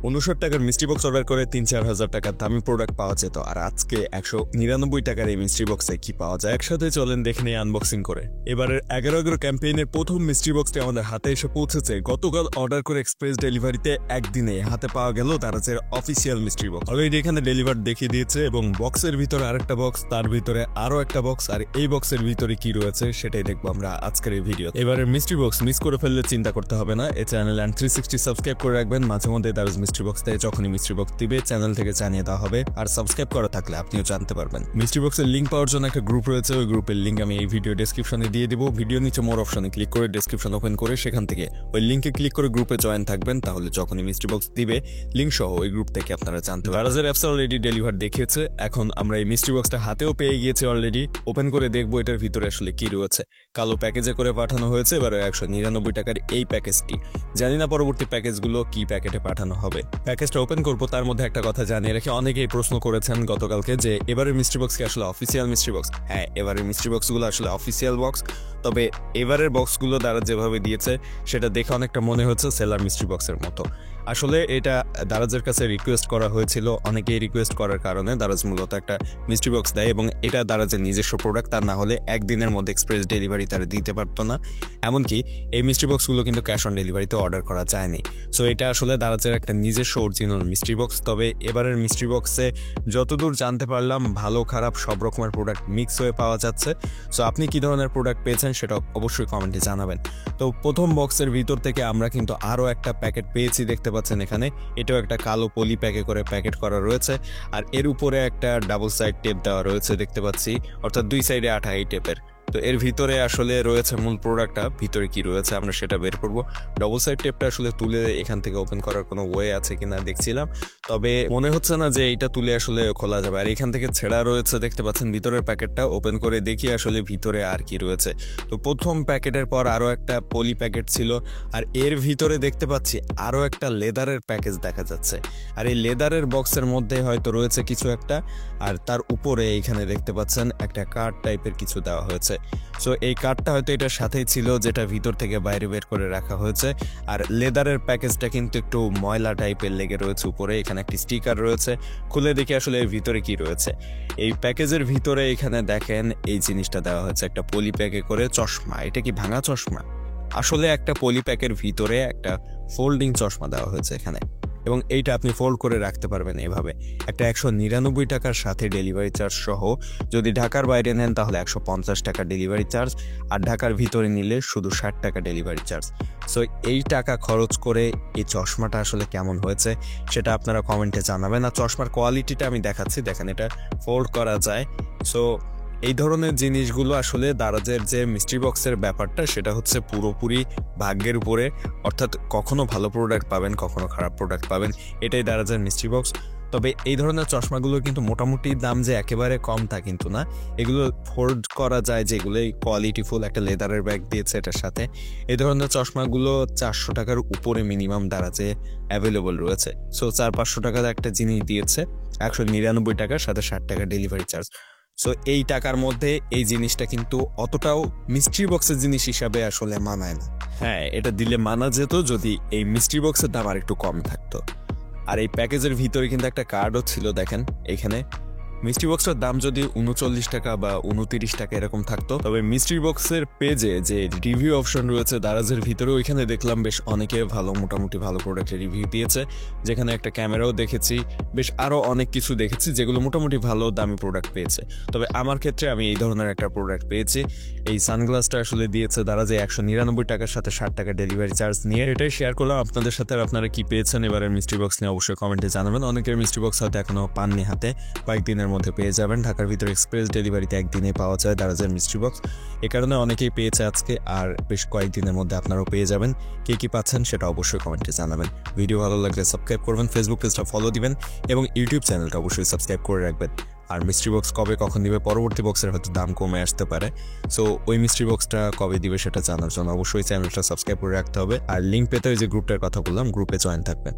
59 টাকার mystery box order করে ৩-৪ হাজার টাকার দামি প্রোডাক্ট পাওয়া যেত, আর আজকে 199 টাকার এই মিস্ট্রি বক্সে কি পাওয়া যায় একসাথে চলেন দেখে নিই আনবক্সিং করে। এবারের 11/11 ক্যাম্পেইনের প্রথম মিস্ট্রি বক্সটি আমাদের হাতে এসে পৌঁছেছে। গতকাল অর্ডার করে এক্সপ্রেস ডেলিভারিতে একদিনে হাতে পাওয়া গেল দারাজের অফিসিয়াল মিস্ট্রি বক্স। অলরেডি এখানে ডেলিভার দেখিয়ে দিয়েছে এবং বক্সের ভিতরে আরেকটা বক্স, তার ভিতরে আরো একটা বক্স, আর এই বক্সের ভিতরে কি রয়েছে সেটাই দেখবো আমরা আজকের এই ভিডিও। এবারের মিস্ট্রি বক্স মিস করে ফেললে চিন্তা করতে হবে না, এই চ্যানেল অ্যান্ড 360 সাবস্ক্রাইব করে রাখবেন। মাঝে মধ্যে দারাজ মিস্ট্রি বক্স থেকে যখনই মিস্ট্রি বক্স দিবে চ্যানেল থেকে জানিয়ে দেওয়া হবে, আর সাবস্ক্রাইব করা থাকলে আপনিও জানতে পারবেন। মিস্ট্রি বক্সের লিঙ্ক পাওয়ার জন্য একটা গ্রুপ রয়েছে, ওই গ্রুপের লিঙ্ক আমি এই ভিডিও ডেসক্রিপশনে দিয়ে দিব। ভিডিও নিচে মোর অপশনে ক্লিক করে ডেসক্রিপশন ওপেন করে সেখান থেকে ওই লিঙ্কে ক্লিক করে গ্রুপে জয়েন থাকবেন, তাহলে যখনই মিস্ট্রি বক্স দিবে লিঙ্ক সহ ওই গ্রুপ থেকে আপনারা জানতে পারবেন। দারাজের অ্যাপস অলরেডি ডেলিভার দেখিয়েছে, এখন আমরা এই মিস্ট্রি বক্সটা হাতেও পেয়ে গিয়েছি অলরেডি। ওপেন করে দেখবো এটার ভিতরে আসলে কি রয়েছে। কালো প্যাকেজে করে পাঠানো হয়েছে এবার 199 টাকার এই প্যাকেজটি। জানি না পরবর্তী প্যাকেজগুলো কি প্যাকেটে পাঠানো হবে। প্যাকেজটা ওপেন করবো তার মধ্যে একটা কথা জানিয়ে রেখে, অনেকেই প্রশ্ন করেছেন গতকালকে যে এবারের মিস্ট্রি বক্স কি আসলে অফিসিয়াল মিস্ট্রি বক্স। হ্যাঁ, এবারের মিস্ট্রি বক্সগুলো আসলে অফিসিয়াল বক্স, তবে এবারের বক্সগুলো দ্বারা যেভাবে দিয়েছে সেটা দেখে অনেকটা মনে হচ্ছে সেলার মিস্ট্রি বক্সের মতো। আসলে এটা দারাজের কাছে রিকোয়েস্ট করা হয়েছিল, অনেকেই রিকোয়েস্ট করার কারণে দারাজ মূলত একটা মিস্ট্রি বক্স দেয় এবং এটা দারাজের নিজস্ব প্রোডাক্ট, তার না হলে একদিনের মধ্যে এক্সপ্রেস ডেলিভারি তারা দিতে পারতো না। এমনকি এই মিস্ট্রি বক্সগুলো কিন্তু ক্যাশ অন ডেলিভারিতে অর্ডার করা যায়নি। সো এটা আসলে দারাজের একটা নিজস্ব অরিজিনাল মিস্ট্রি বক্স। তবে এবারের মিস্ট্রি বক্সে যতদূর জানতে পারলাম ভালো খারাপ সব রকমের প্রোডাক্ট মিক্স হয়ে পাওয়া যাচ্ছে। সো আপনি কি ধরনের প্রোডাক্ট পেয়েছেন সেটা অবশ্যই কমেন্টে জানাবেন। তো প্রথম বক্সের ভিতর থেকে আমরা কিন্তু আরও একটা প্যাকেট পেয়েছি, দেখতে পাচ্ছেন এখানে। এটাও একটা কালো পলি প্যাকে করে প্যাকেট করা রয়েছে, আর এর উপরে একটা ডাবল সাইড টেপ দেওয়া রয়েছে দেখতে পাচ্ছি, অর্থাৎ দুই সাইডে আঠা এই টেপের। তো এর ভিতরে আসলে রয়েছে মূল প্রোডাক্টটা, ভিতরে কি রয়েছে আমরা সেটা বের করবো। ডবল সাইড টেপটা আসলে তুলে এখান থেকে ওপেন করার কোনো ওয়ে আছে কিনা দেখছিলাম, তবে মনে হচ্ছে না যে এইটা তুলে আসলে খোলা যাবে। আর এখান থেকে ছেঁড়া রয়েছে দেখতে পাচ্ছেন ভিতরের প্যাকেটটা। ওপেন করে দেখি আসলে ভিতরে আর কি রয়েছে। তো প্রথম প্যাকেটের পর আরও একটা পলি প্যাকেট ছিল, আর এর ভিতরে দেখতে পাচ্ছি আরও একটা লেদারের প্যাকেজ দেখা যাচ্ছে। আর এই লেদারের বক্সের মধ্যে হয়তো রয়েছে কিছু একটা, আর তার উপরে এইখানে দেখতে পাচ্ছেন একটা কার্ড টাইপের কিছু দেওয়া হয়েছে। সো এই কার্ডটা হয়তো এটার সাথেই ছিল, যেটা ভিতর থেকে বাইরে বের করে রাখা হয়েছে। আর লেদারের প্যাকেজটা কিন্তু একটু ময়লা টাইপের লেগে রয়েছে উপরে। এখানে একটি স্টিকার রয়েছে, খুলে দেখি আসলে এর ভিতরে কি রয়েছে। এই প্যাকেজের ভিতরে এখানে দেখেন এই জিনিসটা দেওয়া হয়েছে, একটা পলি প্যাকে করে চশমা। এটা কি ভাঙা চশমা? আসলে একটা পলি প্যাকের ভিতরে একটা ফোল্ডিং চশমা দেওয়া হয়েছে এখানে, এবং এইটা আপনি ফোল্ড করে রাখতে পারবেন এভাবে। একটা 199 টাকার সাথে ডেলিভারি চার্জ সহ। যদি ঢাকার বাইরে নেন তাহলে 150 টাকা ডেলিভারি চার্জ, আর ঢাকার ভিতরে নিলে শুধু 60 টাকা ডেলিভারি চার্জ। সো এই টাকা খরচ করে এই চশমাটা আসলে কেমন হয়েছে সেটা আপনারা কমেন্টে জানাবেন। আর চশমার কোয়ালিটিটা আমি দেখাচ্ছি, দেখেন এটা ফোল্ড করা যায়। সো এই ধরনের জিনিসগুলো আসলে দারাজের যে মিস্ট্রি বক্সের ব্যাপারটা সেটা হচ্ছে পুরোপুরি ভাগ্যের উপরে, অর্থাৎ কখনো ভালো প্রোডাক্ট পাবেন কখনো খারাপ প্রোডাক্ট পাবেন, এটাই দারাজের মিস্ট্রি বক্স। তবে এই ধরনের চশমাগুলো কিন্তু মোটামুটি দাম যে একেবারে কম তা কিন্তু না, এগুলো ফোল্ড করা যায়, যেগুলো কোয়ালিটিফুল। একটা লেদারের ব্যাগ দিয়েছে এটার সাথে। এই ধরনের চশমাগুলো 400 টাকার উপরে মিনিমাম দারাজে অ্যাভেলেবল রয়েছে। সো 400-500 টাকার একটা জিনিস দিয়েছে 199 টাকার সাথে 60 টাকা ডেলিভারি চার্জ। সো এই টাকার মধ্যে এই জিনিসটা কিন্তু অতটাও মিস্ট্রি বক্সের জিনিস হিসাবে আসলে মানায় না। হ্যাঁ, এটা দিলে মানা যেত যদি এই মিস্ট্রি বক্সের দাম আর একটু কম থাকতো। আর এই প্যাকেজের ভিতরে কিন্তু একটা কার্ডও ছিল, দেখেন এখানে। মিস্ট্রি বক্সের দাম যদি 39 টাকা বা 29 টাকা এরকম থাকতো, তবে মিস্ট্রি বক্সের পেজে যে রিভিউ অপশন রয়েছে দারাজের ভিতরে, ওইখানে দেখলাম বেশ অনেকে মোটামুটি ভালো প্রোডাক্টের রিভিউ দিয়েছে, যেখানে একটা ক্যামেরাও দেখেছি, বেশ আরও অনেক কিছু দেখেছি যেগুলো মোটামুটি ভালো দামি প্রোডাক্ট পেয়েছে। তবে আমার ক্ষেত্রে আমি এই ধরনের একটা প্রোডাক্ট পেয়েছি। এই সানগ্লাসটা আসলে দিয়েছে দারাজে 199 টাকার সাথে 60 টাকা ডেলিভারি চার্জ নিয়ে। এটাই শেয়ার করলাম আপনাদের সাথে। আর আপনারা কি পেয়েছেন এবারের মিস্ট্রি বক্স নিয়ে অবশ্যই কমেন্টে জানাবেন। অনেকের মিস্ট্রি বক্স হয়তো এখনো পাননি হাতে, কয়েকদিনের মধ্যে পেয়ে যাবেন। ঢাকার ভিতরে এক্সপ্রেস ডেলিভারিতে একদিনে পাওয়া যায় দারাজের মিস্ট্রি বক্স, এ কারণে অনেকেই পেয়েছে আজকে, আর বেশ কয়েকদিনের মধ্যে আপনারাও পেয়ে যাবেন। কে কি পাচ্ছেন সেটা অবশ্যই কমেন্টে জানাবেন। ভিডিও ভালো লাগলে সাবস্ক্রাইব করবেন, ফেসবুক পেজটা ফলো দিবেন এবং ইউটিউব চ্যানেলটা অবশ্যই সাবস্ক্রাইব করে রাখবেন। আর মিস্ট্রি বক্স কবে কখন দিবে, পরবর্তী বক্সের হয়তো দাম কমে আসতে পারে। সো ওই মিস্ট্রি বক্সটা কবে দিবে সেটা জানার জন্য অবশ্যই চ্যানেলটা সাবস্ক্রাইব করে রাখতে হবে। আর লিঙ্ক পেতে ওই যে গ্রুপটার কথা বললাম, গ্রুপে জয়েন থাকবেন।